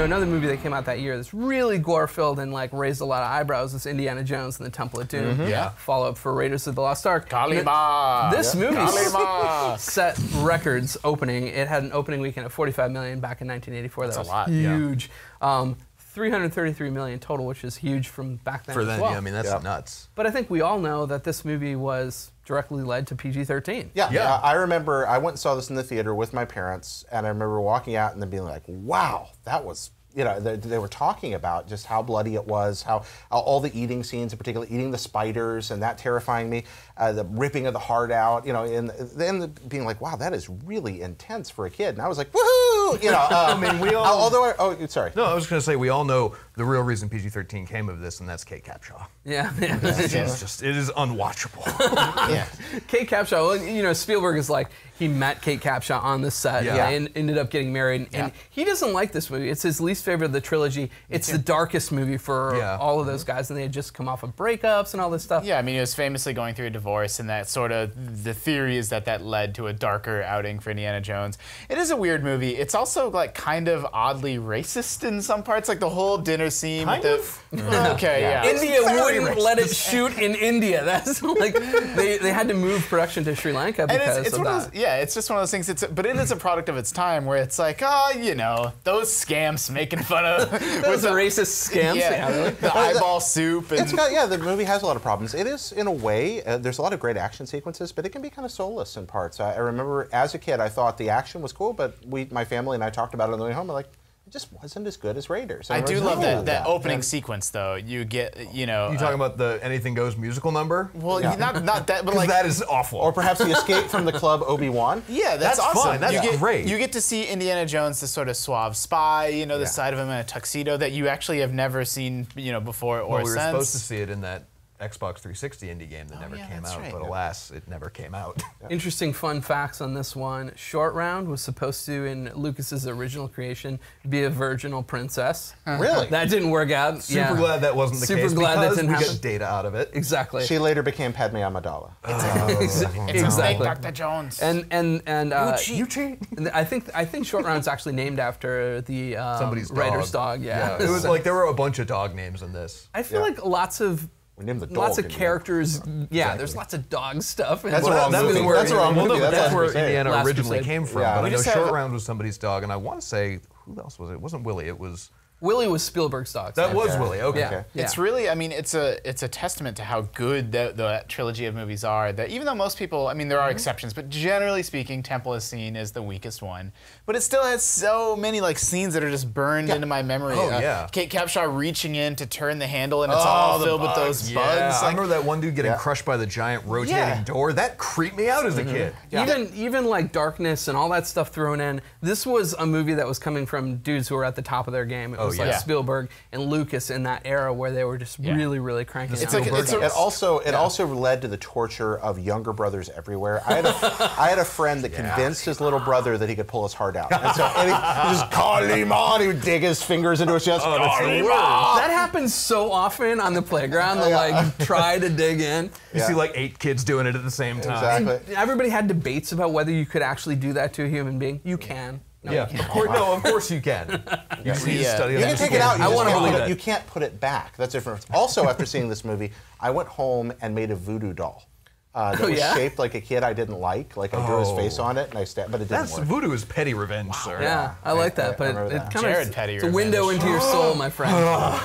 know, another movie that came out that year that's really gore-filled and like raised a lot of eyebrows is Indiana Jones and the Temple of Doom. Yeah. Follow-up for Raiders of the Lost Ark. Kalima. This movie Kalima. set records opening. It had an opening weekend of $45 million back in 1984. That's that was a lot, huge. 333 million total, which is huge from back then. For then, as well. yeah, I mean, that's nuts. But I think we all know that this movie was directly led to PG-13. Yeah. I remember I went and saw this in the theater with my parents, and I remember walking out and then being like, wow, that was, you know, they were talking about just how bloody it was, how all the eating scenes, in particular, eating the spiders, and that terrifying me, the ripping of the heart out, you know, and then being like, wow, that is really intense for a kid. And I was like, woohoo! You know, I mean, we all. Sorry. No, I was going to say, we all know the real reason PG-13 came of this, and that's Kate Capshaw. Yeah. It is unwatchable. Yeah. Kate Capshaw, well, you know, Spielberg is like, he met Kate Capshaw on the set and ended up getting married. And he doesn't like this movie. It's his least favorite of the trilogy. It's the darkest movie for all of those guys, and they had just come off of breakups and all this stuff. Yeah, I mean, he was famously going through a divorce, and that sort of, the theory is that led to a darker outing for Indiana Jones. It is a weird movie. It's also like kind of oddly racist in some parts, like the whole dinner scene. Okay, yeah. India wouldn't let it shoot in India. That's like, they had to move production to Sri Lanka because of that. It's just one of those things. But it is a product of its time where it's like, oh, you know, those scamps making fun of those racist scamps. Yeah, the eyeball soup. And It's got, the movie has a lot of problems. It is, in a way, there's a lot of great action sequences, but it can be kind of soulless in parts. I remember as a kid, I thought the action was cool, but my family and I talked about it on the way home. We're like, it just wasn't as good as Raiders. I do love that opening sequence, though. You get, you know. You talking about the Anything Goes musical number? Well, not that, but like that is awful. Or perhaps the escape from the club Obi-Wan. Yeah, that's awesome. Fun. That's great. You get to see Indiana Jones, this sort of suave spy, you know, the side of him in a tuxedo that you actually have never seen, you know, before or since. We were supposed to see it in that Xbox 360 indie game that never came out, but alas, it never came out. Interesting fun facts on this one. Short Round was supposed to, in Lucas's original creation, be a virginal princess. Really? That didn't work out. Super glad that wasn't the case. Super glad that didn't we happen. got data out of it. Exactly. She later became Padme Amidala. It's a fake Dr. Jones. And You cheat. I think Short Round's actually named after the Somebody's writer's dog. It was like there were a bunch of dog names in this. I feel like lots of characters. Yeah, there's lots of dog stuff. That's a wrong movie. That's a wrong movie. That's where Indiana Last originally Crusade. came from. Yeah. But I know just Short have- Round was somebody's dog, and I want to say, who else was it? It wasn't Willie. It was. Willie was Spielberg's dog. That was Willie. Okay. Yeah. It's really, I mean, it's a testament to how good the trilogy of movies are. That even though most people, I mean, there are exceptions, but generally speaking, Temple is seen as the weakest one. But it still has so many like scenes that are just burned into my memory. Oh, yeah. Kate Capshaw reaching in to turn the handle, and it's all filled with those bugs. I remember that one dude getting crushed by the giant rotating door. That creeped me out as a kid. Even like darkness and all that stuff thrown in. This was a movie that was coming from dudes who were at the top of their game. It was like Spielberg and Lucas in that era where they were just really cranking out. It also led to the torture of younger brothers everywhere. I had a friend that convinced his little brother that he could pull his heart out. And so he just Kalima, he would dig his fingers into his chest. That happens so often on the playground. They like try to dig in. You see like 8 kids doing it at the same time. Exactly. Everybody had debates about whether you could actually do that to a human being. You can. No, Yeah, of course you can. You just need to study You can take it out. I You can't put it back. That's different. Also, after seeing this movie, I went home and made a voodoo doll. That was shaped like a kid I didn't like. Like I drew his face on it, and but it didn't work. Voodoo is petty revenge, sir. Yeah, I like that, but it kind Jared of Petty it's a window into your soul, my friend.